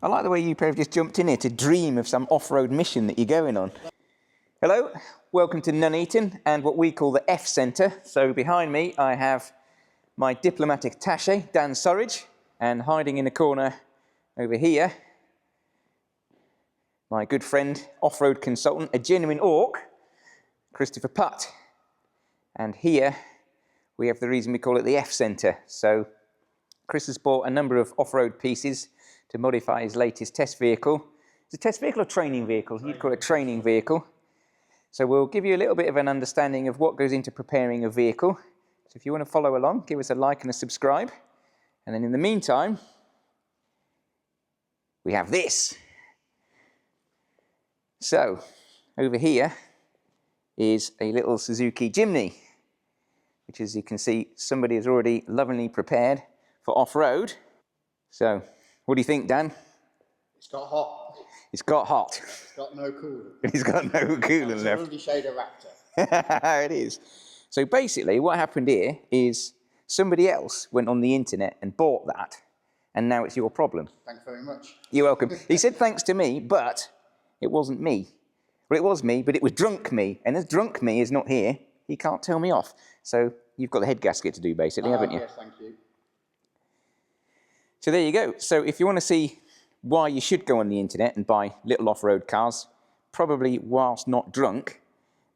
I like the way you pair have just jumped in here to dream of some off-road mission that you're going on. Hello, welcome to Nuneaton and what we call the F Centre. So behind me I have my diplomatic attaché, Dan Surridge, and hiding in a corner over here, my good friend, off-road consultant, a genuine orc, Christopher Putt. And here we have the reason we call it the F Centre. So Chris has bought a number of off-road pieces to modify his latest test vehicle. Is it a test vehicle or training vehicle? You'd call it a training vehicle. So we'll give you a little bit of an understanding of what goes into preparing a vehicle. So if you want to follow along, give us a like and a subscribe. And then in the meantime, we have this. So over here is a little Suzuki Jimny, which, as you can see, somebody has already lovingly prepared for off-road. So what do you think, Dan? It's got hot. It's got hot. It's got no coolant. It's got no coolant It's left. a lovely shade of Raptor. It is. So basically what happened here is somebody else went on the internet and bought that, and now it's your problem. Thanks very much. You're welcome. He said thanks to me, but it wasn't me. Well, it was me, but it was drunk me, and as drunk me is not here, he can't tell me off. So you've got the head gasket to do, basically, haven't you? Yes, thank you. So there you go. So if you want to see why you should go on the internet and buy little off-road cars, probably whilst not drunk,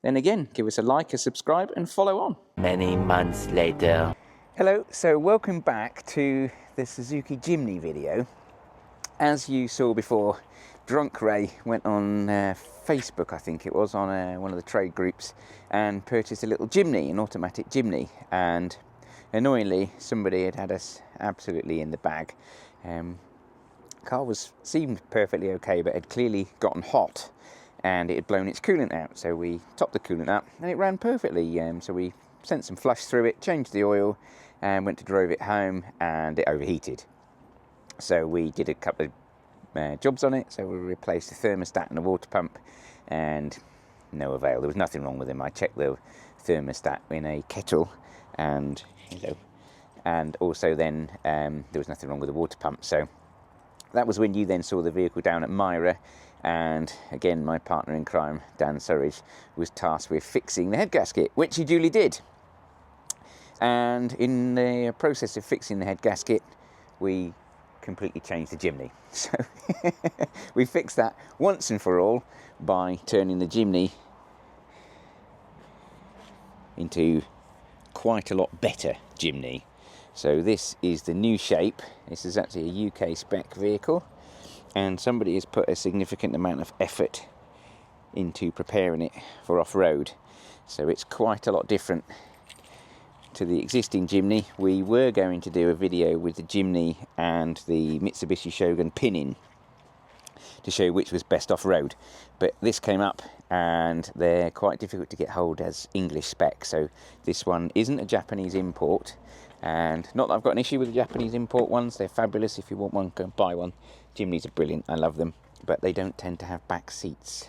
then again, give us a like, a subscribe, and follow on. Many months later. Hello, so welcome back to the Suzuki Jimny video. As you saw before, Drunk Ray went on Facebook, I think it was, on one of the trade groups, and purchased a little Jimny, an automatic Jimny, and annoyingly, somebody had us absolutely in the bag. Car seemed perfectly okay, but had clearly gotten hot, and it had blown its coolant out. So we topped the coolant up, and it ran perfectly. So we sent some flush through it, changed the oil, and went to drove it home, and it overheated. So we did a couple of jobs on it. So we replaced the thermostat and the water pump, and no avail. There was nothing wrong with them. I checked the thermostat in a kettle, and also then there was nothing wrong with the water pump. So that was when you then saw the vehicle down at Myra, and again my partner in crime, Dan Surridge, was tasked with fixing the head gasket, which he duly did. And in the process of fixing the head gasket, we completely changed the Jimny. So we fixed that once and for all by turning the Jimny into quite a lot better Jimny. So this is the new shape. This is actually a UK spec vehicle, and somebody has put a significant amount of effort into preparing it for off-road. So it's quite a lot different to the existing Jimny. We were going to do a video with the Jimny and the Mitsubishi Shogun Pinin to show which was best off-road, but this came up and they're quite difficult to get hold as English spec. So this one isn't a Japanese import, and not that I've got an issue with the Japanese import ones. They're fabulous. If you want one, go and buy one. Jimnys are brilliant. I love them, but they don't tend to have back seats,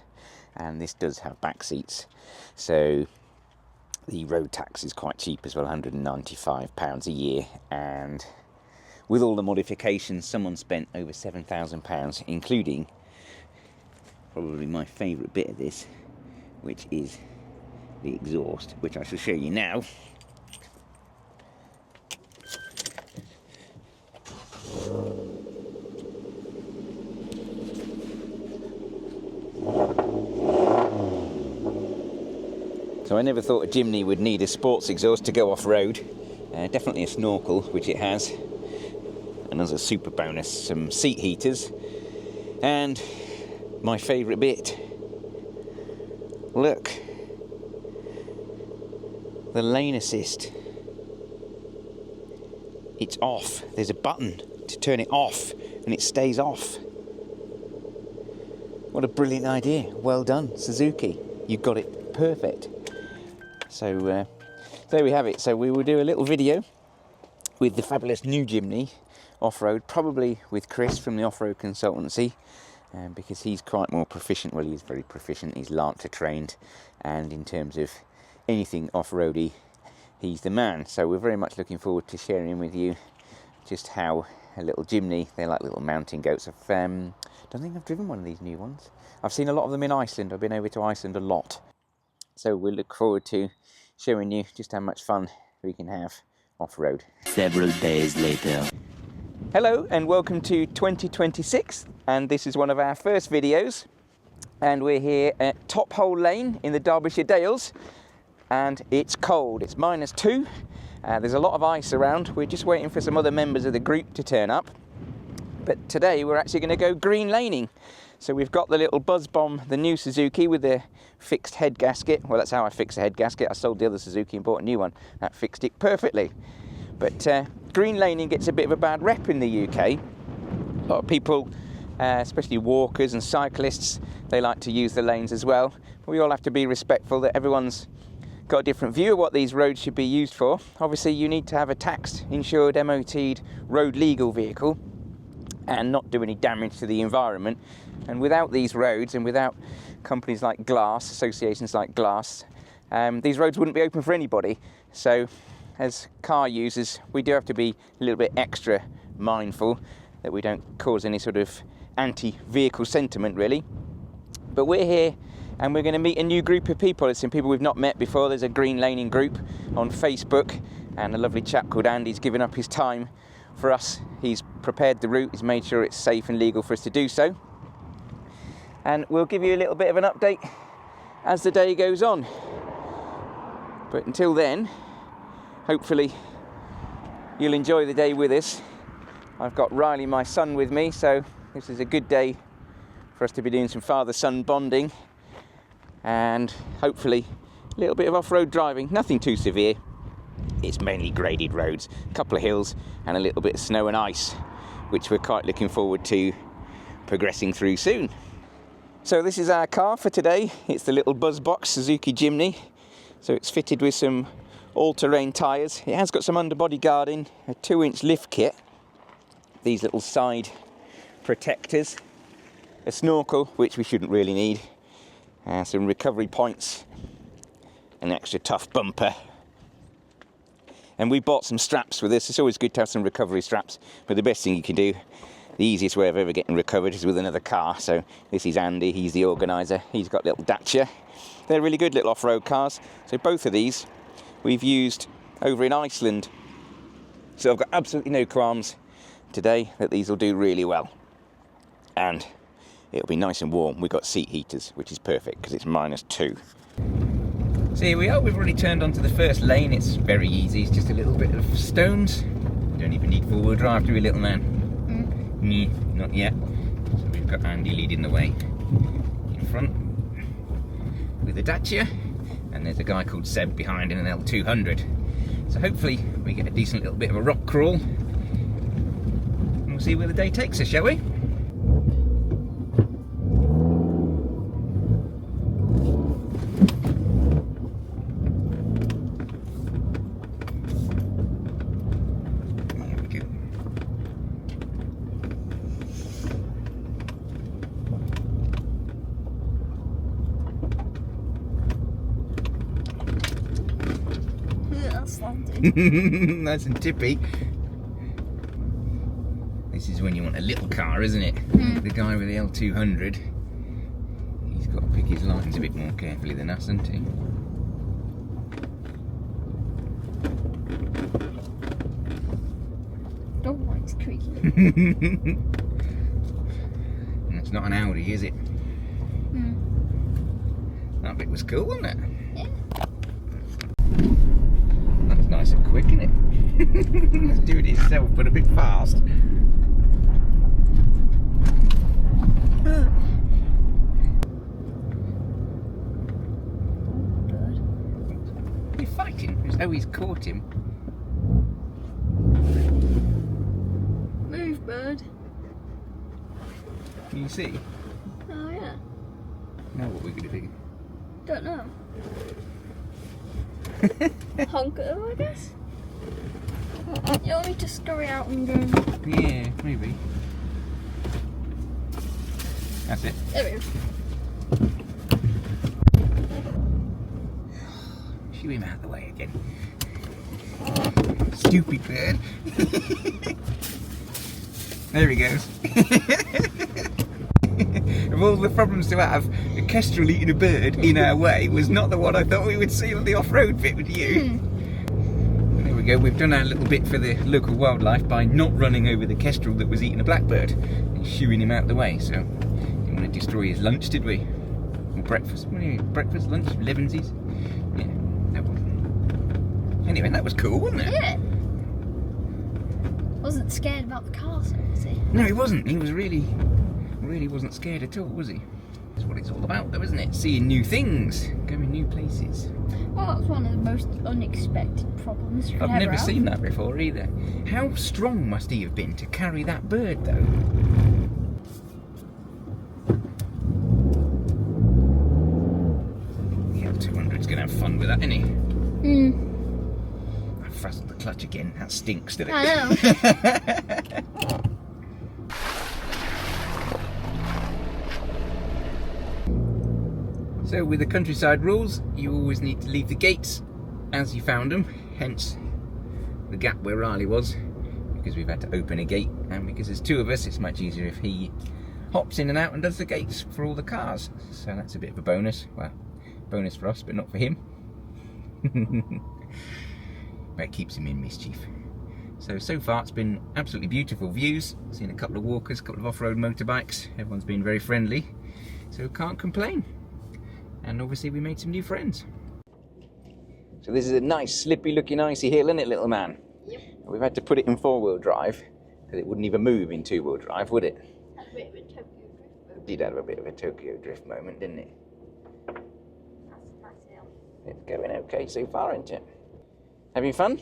and this does have back seats. So the road tax is quite cheap as well, £195 a year, and with all the modifications, someone spent over £7,000, including probably my favourite bit of this, which is the exhaust, which I shall show you now. So I never thought a Jimny would need a sports exhaust to go off-road. Definitely a snorkel, which it has. And as a super bonus, some seat heaters. And my favourite bit, look, the lane assist. It's off. There's a button to turn it off, and it stays off. What a brilliant idea. Well done, Suzuki. You got it perfect. So there we have it. So we will do a little video with the fabulous new Jimny off-road, probably with Chris from the off-road consultancy, because he's quite more proficient. Well, he's very proficient. He's Lancer trained, and in terms of anything off-roady, he's the man. So we're very much looking forward to sharing with you just how a little Jimny. They're like little mountain goats. Don't think I've driven one of these new ones. I've seen a lot of them in Iceland. I've been over to Iceland a lot. So we'll look forward to showing you just how much fun we can have off-road. Several days later. Hello and welcome to 2026, and this is one of our first videos, and we're here at Top Hole Lane in the Derbyshire Dales, and it's cold. It's -2. There's a lot of ice around. We're just waiting for some other members of the group to turn up, but today we're actually going to go greenlaning. So we've got the little Buzz Bomb, the new Suzuki with the fixed head gasket. Well, that's how I fix a head gasket. I sold the other Suzuki and bought a new one. That fixed it perfectly. But greenlaning gets a bit of a bad rep in the UK. A lot of people, especially walkers and cyclists, they like to use the lanes as well. But we all have to be respectful that everyone's got a different view of what these roads should be used for. Obviously, you need to have a taxed, insured, MOT'd, road legal vehicle and not do any damage to the environment. And without these roads and without companies like Glass, associations like Glass, these roads wouldn't be open for anybody. So as car users, we do have to be a little bit extra mindful that we don't cause any sort of anti-vehicle sentiment, really. But we're here and we're going to meet a new group of people. It's some people we've not met before. There's a greenlaning group on Facebook, and a lovely chap called Andy's given up his time for us. He's prepared the route, he's made sure it's safe and legal for us to do so. And we'll give you a little bit of an update as the day goes on. But until then, hopefully you'll enjoy the day with us. I've got Riley, my son, with me, so this is a good day for us to be doing some father-son bonding and hopefully a little bit of off-road driving. Nothing too severe. It's mainly graded roads, a couple of hills and a little bit of snow and ice, which we're quite looking forward to progressing through soon. So this is our car for today. It's the little Buzzbox Suzuki Jimny. So it's fitted with some all-terrain tyres. It has got some underbody guarding, a 2-inch lift kit, these little side protectors, a snorkel, which we shouldn't really need, some recovery points, an extra tough bumper. And we bought some straps with this. It's always good to have some recovery straps, but the best thing you can do, the easiest way of ever getting recovered is with another car. So this is Andy, he's the organiser. He's got little Dacia. They're really good little off-road cars. So both of these we've used over in Iceland. So I've got absolutely no qualms today that these will do really well. And it'll be nice and warm. We've got seat heaters, which is perfect because it's -2. So here we are, we've already turned onto the first lane. It's very easy, it's just a little bit of stones. You don't even need four-wheel drive, do we, little man? Not yet. So we've got Andy leading the way in front with the Dacia, and there's a guy called Seb behind in an L200. So hopefully we get a decent little bit of a rock crawl, and we'll see where the day takes us, shall we? Nice and tippy. This is when you want a little car, isn't it? The guy with the L200, he's got to pick his lines a bit more carefully than us, hasn't he? Don't like it's creaky. And it's not an Audi, is it? That bit was cool, wasn't it? Yeah. That's nice and quick, isn't it? Let's do it itself, but a bit fast. Bird. Are you fighting? Oh, he's caught him. Move, bird. Can you see? Oh yeah. Now what we're going to do? Don't know. Honk at them, I guess. You want me to scurry out and go? Yeah, maybe. That's it. There we go. Shoo him out of the way again. Stupid bird. There he goes. Of all the problems to have, a kestrel eating a bird in our way was not the one I thought we would see on the off-road bit with you. There we go, we've done our little bit for the local wildlife by not running over the kestrel that was eating a blackbird and shooing him out the way, so didn't want to destroy his lunch, did we? Or breakfast, breakfast, lunch, elevensies? Yeah, no one. Anyway, that was cool, wasn't it? Yeah. Wasn't scared about the cars, was he? No, he wasn't. He was really wasn't scared at all, was he? That's what it's all about, though, isn't it? Seeing new things, going new places. Well, that's one of the most unexpected problems you've I've ever never had. seen that before either. How strong must he have been to carry that bird, though? The L200's going to have fun with that, isn't he? I frazzled the clutch again. That stinks, did it? I know. So with the countryside rules, you always need to leave the gates as you found them, hence the gap where Riley was, because we've had to open a gate, and because there's two of us, it's much easier if he hops in and out and does the gates for all the cars. So that's a bit of a bonus. Well, bonus for us, but not for him. But it keeps him in mischief. So far it's been absolutely beautiful views. Seen a couple of walkers, a couple of off-road motorbikes. Everyone's been very friendly, so can't complain. And obviously we made some new friends. So this is a nice slippy looking icy hill, isn't it, little man? Yep. We've had to put it in 4-wheel drive because it wouldn't even move in 2-wheel drive, would it? Had a bit of a Tokyo drift. It did have a bit of a Tokyo drift moment, didn't it? That's a nice hill. It's going okay so far, isn't it? Having fun?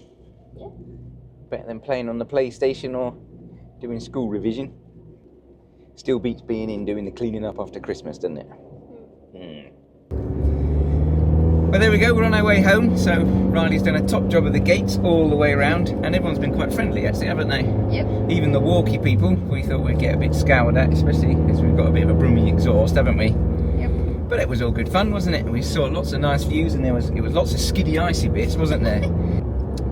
Yeah. Better than playing on the PlayStation or doing school revision. Still beats being in doing the cleaning up after Christmas, doesn't it? Well, there we go, we're on our way home. So Riley's done a top job of the gates all the way around, and everyone's been quite friendly actually, haven't they? Yep. Even the walkie people, we thought we'd get a bit scoured at, especially because we've got a bit of a broomy exhaust, haven't we? Yep. But it was all good fun, wasn't it? We saw lots of nice views, and it was lots of skiddy icy bits, wasn't there?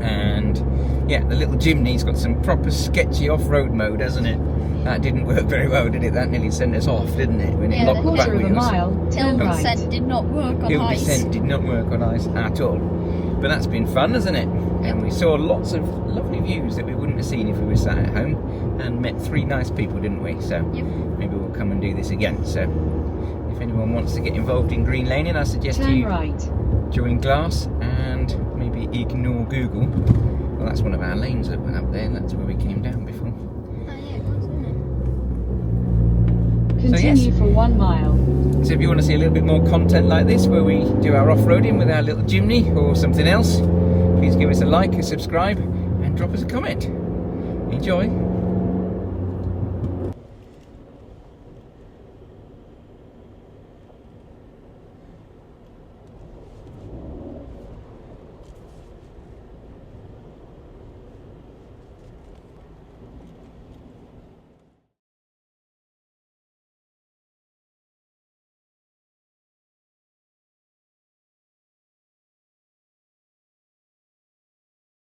And yeah, the little Jimny's got some proper sketchy off-road mode, hasn't it? That didn't work very well, did it? That nearly sent us off, didn't it? When it locked the back wheels. Hill descent did not work on Hill ice. descent did not work on ice at all. But that's been fun, hasn't it? And we saw lots of lovely views that we wouldn't have seen if we were sat at home, and met 3 nice people, didn't we? So maybe we'll come and do this again. So if anyone wants to get involved in Greenlaning, I suggest you join Glass and maybe ignore Google. Well, that's one of our lanes that went up there, and that's where we came down before. Oh yeah, it was, wasn't it? Continue for 1 mile. So if you want to see a little bit more content like this, where we do our off-roading with our little Jimny or something else, please give us a like, a subscribe, and drop us a comment. Enjoy.